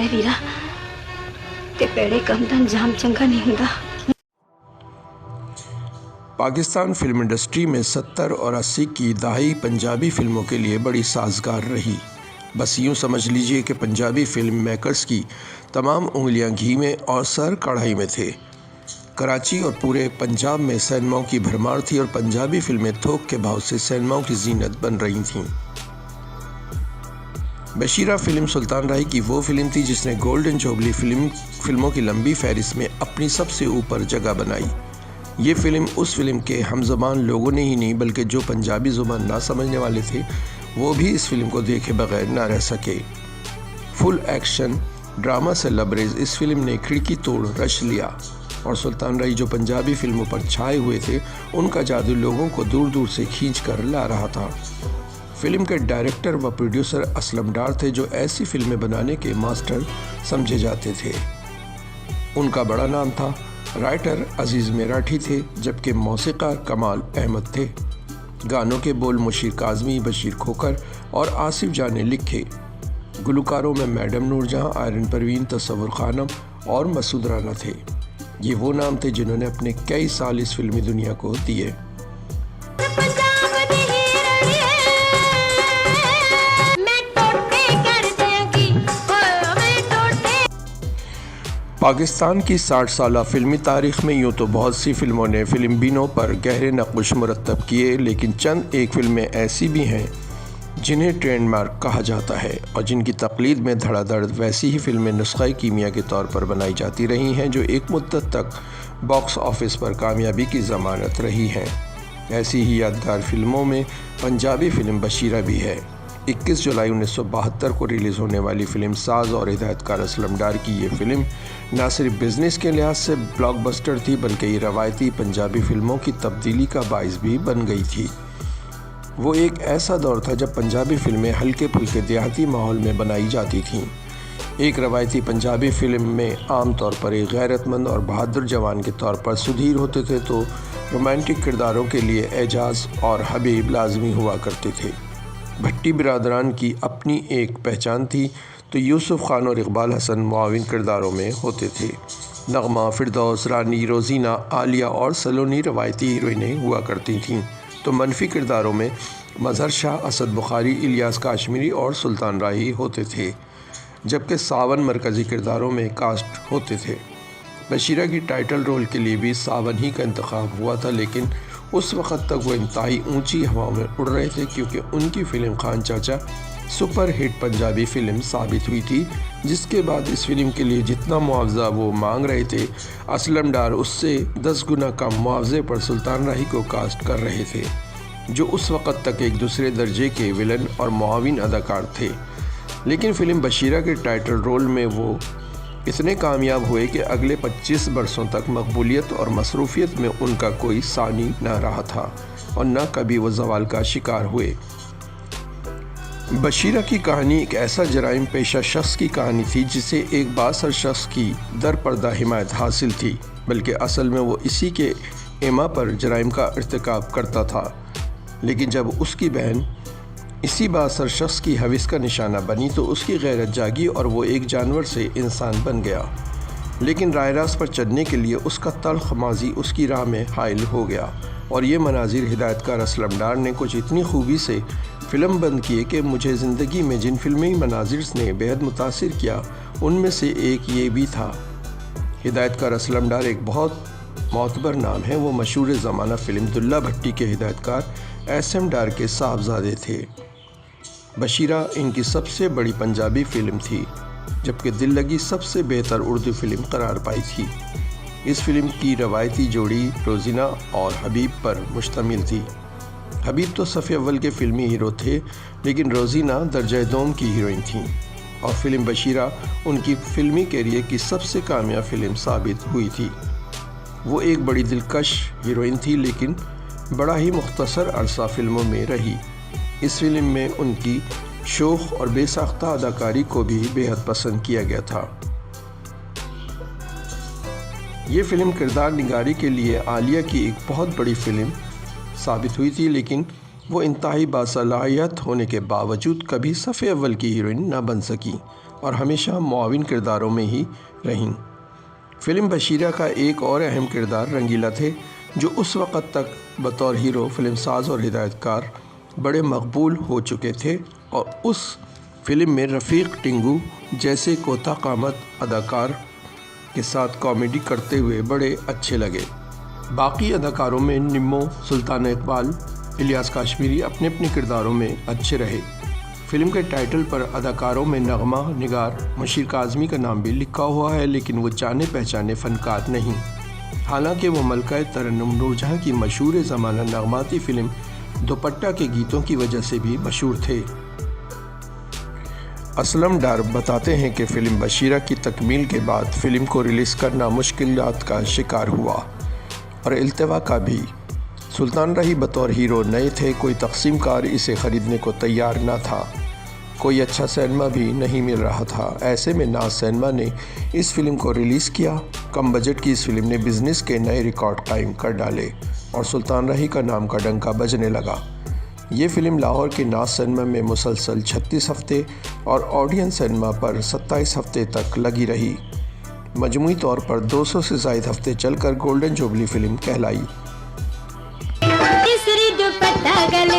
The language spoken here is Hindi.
है वीरा ते पेड़े कम दा अंजाम चंगा नहीं हुंदा। पाकिस्तान फिल्म इंडस्ट्री में 70 और 80 की दहाई पंजाबी फिल्मों के लिए बड़ी साजगार रही। बस यूँ समझ लीजिए कि पंजाबी फिल्म मेकर्स की तमाम उंगलियां घी में और सर कढ़ाई में थे। कराची और पूरे पंजाब में सिनेमाओं की भरमार थी और पंजाबी फिल्में थोक के भाव से सिनेमाओं की जीनत बन रही थीं। बशीरा फिल्म सुल्तान राही की वो फिल्म थी जिसने गोल्डन जुबली फिल्मों की लंबी फहरिस्त में अपनी सबसे ऊपर जगह बनाई। ये फिल्म उस फिल्म के हमज़बान लोगों ने ही नहीं बल्कि जो पंजाबी ज़ुबान ना समझने वाले थे वो भी इस फिल्म को देखे बगैर ना रह सके। फुल एक्शन ड्रामा से लबरेज इस फिल्म ने खिड़की तोड़ रच लिया और सुल्तान राही जो पंजाबी फिल्मों पर छाए हुए थे उनका जादू लोगों को दूर दूर से खींच कर ला रहा था। फिल्म के डायरेक्टर व प्रोड्यूसर असलम डार थे जो ऐसी फिल्में बनाने के मास्टर समझे जाते थे। उनका बड़ा नाम था। राइटर अजीज़ मेराठी थे जबकि मौसीकार कमाल अहमद थे। गानों के बोल मुशीर काज़मी, बशीर खोकर और आसिफ जान ने लिखे। गुलकारों में मैडम नूरजहां, आयरन परवीन, तसव्वुर खानम और मसूद राना थे। ये वो नाम थे जिन्होंने अपने कई साल इस फिल्मी दुनिया को दिए। पाकिस्तान की 60 साला फिल्मी तारीख़ में यूँ तो बहुत सी फिल्मों ने फिल्म बीनों पर गहरे नक़्श मुरतब किए, लेकिन चंद एक फिल्में ऐसी भी हैं जिन्हें ट्रेंडमार्क कहा जाता है और जिनकी तक़लीद में धड़ाधड़ वैसी ही फिल्में नुस्ख़ा कीमिया के तौर पर बनाई जाती रही हैं जो एक मुद्दत तक बॉक्स ऑफिस पर कामयाबी की ज़मानत रही हैं। ऐसी ही यादगार फिल्मों में पंजाबी फिल्म बशीरा भी है। 21 जुलाई 1972 को रिलीज़ होने वाली फिल्म साज और हिदायतकार असलम डार की ये फिल्म न सिर्फ बिज़नेस के लिहाज से ब्लॉकबस्टर थी बल्कि ये रवायती पंजाबी फिल्मों की तब्दीली का बाइस भी बन गई थी। वो एक ऐसा दौर था जब पंजाबी फिल्में हल्के फुल्के देहाती माहौल में बनाई जाती थीं। एक रवायती पंजाबी फिल्म में आम तौर पर एक गैरतमंद और बहादुर जवान के तौर पर सुधीर होते थे तो रोमांटिक किरदारों के लिए एजाज और हबीब लाजमी हुआ करते थे। भट्टी बिरादरान की अपनी एक पहचान थी तो यूसुफ खान और इकबाल हसन मुआविन किरदारों में होते थे। नगमा, फिरदौस, रानी, रोज़ीना, आलिया और सलोनी रवायती हीरोइनें हुआ करती थीं तो मनफी किरदारों में मज़हर शाह, असद बुखारी, इलियास काश्मीरी और सुल्तान राही होते थे, जबकि सावन मरकज़ी किरदारों में कास्ट होते थे। बशीरा की टाइटल रोल के लिए भी सावन ही का इंतखाब हुआ था, लेकिन उस वक़्त तक वो इंतहाई ऊंची हवाओं में उड़ रहे थे क्योंकि उनकी फ़िल्म खान चाचा सुपर हिट पंजाबी फ़िल्म साबित हुई थी, जिसके बाद इस फिल्म के लिए जितना मुआवजा वो मांग रहे थे असलम डार उससे 10 गुना कम मुआवजे पर सुल्तान राही को कास्ट कर रहे थे, जो उस वक़्त तक एक दूसरे दर्जे के विलन और मुआविन अदाकार थे। लेकिन फ़िल्म बशीरा के टाइटल रोल में वो इतने कामयाब हुए कि अगले 25 बरसों तक मकबूलियत और मसरूफियत में उनका कोई सानी न रहा था और न कभी वो ज़वाल का शिकार हुए। बशीरा की कहानी एक ऐसा जराइम पेशा शख्स की कहानी थी जिसे एक बासर शख्स की दर पर्दा हिमायत हासिल थी, बल्कि असल में वो इसी के एमा पर जराइम का इर्तिकाब करता था। लेकिन जब उसकी बहन इसी बासर शख्स की हविस का निशाना बनी तो उसकी गैरत जागी और वो एक जानवर से इंसान बन गया। लेकिन राह रास्त पर चलने के लिए उसका तल्ख माजी उसकी राह में हाइल हो गया और ये मनाजिर हिदायतकार असलम डार ने कुछ इतनी खूबी से फ़िल्म बंद किए कि मुझे ज़िंदगी में जिन फिल्मी मनाजिर ने बेहद मुतासिर किया उनमें से एक ये भी था। हिदायतकार असलम डार एक बहुत मोतबर नाम है। वो मशहूर ज़माना फ़िल्म दुल्ला भट्टी के हिदायतकार एसएम डार के साहबजादे थे। बशीरा इनकी सबसे बड़ी पंजाबी फ़िल्म थी, जबकि दिल लगी सबसे बेहतर उर्दू फ़िल्म करार पाई थी। इस फिल्म की रवायती जोड़ी रोज़ीना और हबीब पर मुश्तमिल थी। हबीब तो सफ़े अव्वल के फ़िल्मी हीरो थे, लेकिन रोज़ीना दर्जा दोम की हीरोइन थीं और फ़िल्म बशीरा उनकी फ़िल्मी कैरियर की सबसे कामयाब फ़िल्म साबित हुई थी। वो एक बड़ी दिलकश हीरोइन थी, लेकिन बड़ा ही मुख्तसर अरसा फ़िल्मों में रही। इस फिल्म में उनकी शोख और बेसाख्ता अदाकारी को भी बेहद पसंद किया गया था। ये फ़िल्म किरदार निगारी के लिए आलिया की एक बहुत बड़ी फ़िल्म साबित हुई थी, लेकिन वो इंतहाई बासलाहियत होने के बावजूद कभी सफ़े अव्वल की हीरोइन न बन सकी। और हमेशा मुआविन किरदारों में ही रहीं। फ़िल्म बशीरा का एक और अहम किरदार रंगीला थे, जो उस वक़्त तक बतौर हीरो, फिल्मसाज और हिदायतकार बड़े मकबूल हो चुके थे और उस फिल्म में रफ़ीक टिंगू जैसे कोता कामत अदाकार के साथ कॉमेडी करते हुए बड़े अच्छे लगे। बाकी अदाकारों में निम्मो, सुल्ताना इकबाल, इलियास काश्मीरी अपने अपने किरदारों में अच्छे रहे। फिल्म के टाइटल पर अदाकारों में नगमा निगार मशीर काज़मी का नाम भी लिखा हुआ है, लेकिन वो जाने पहचाने फ़नकार नहीं। हालांकि वो मलका तरन्नुम नूरजहां की मशहूर ज़माना नगमाती फ़िल्म दुपट्टा के गीतों की वजह से भी मशहूर थे। असलम डार बताते हैं कि फ़िल्म बशीरा की तकमील के बाद फ़िल्म को रिलीज़ करना मुश्किलात का शिकार हुआ और इल्तवा का भी। सुल्तान रही बतौर हीरो नए थे, कोई तक़सीमकार इसे ख़रीदने को तैयार ना था, कोई अच्छा सिनेमा भी नहीं मिल रहा था। ऐसे में नाज सिनेमा ने इस फिल्म को रिलीज़ किया। कम बजट की इस फिल्म ने बिज़नेस के नए रिकॉर्ड कायम कर डाले और सुल्तान रही का नाम का डंका बजने लगा। ये फ़िल्म लाहौर के नाज सिनेमा में मुसलसल 36 हफ़्ते और ऑडियंस सिनेमा पर 27 हफ़्ते तक लगी रही। मजमूई तौर पर 200 से ज़ायद हफ़्ते चलकर गोल्डन जुबली फ़िल्म कहलाई। दुपट्टा गल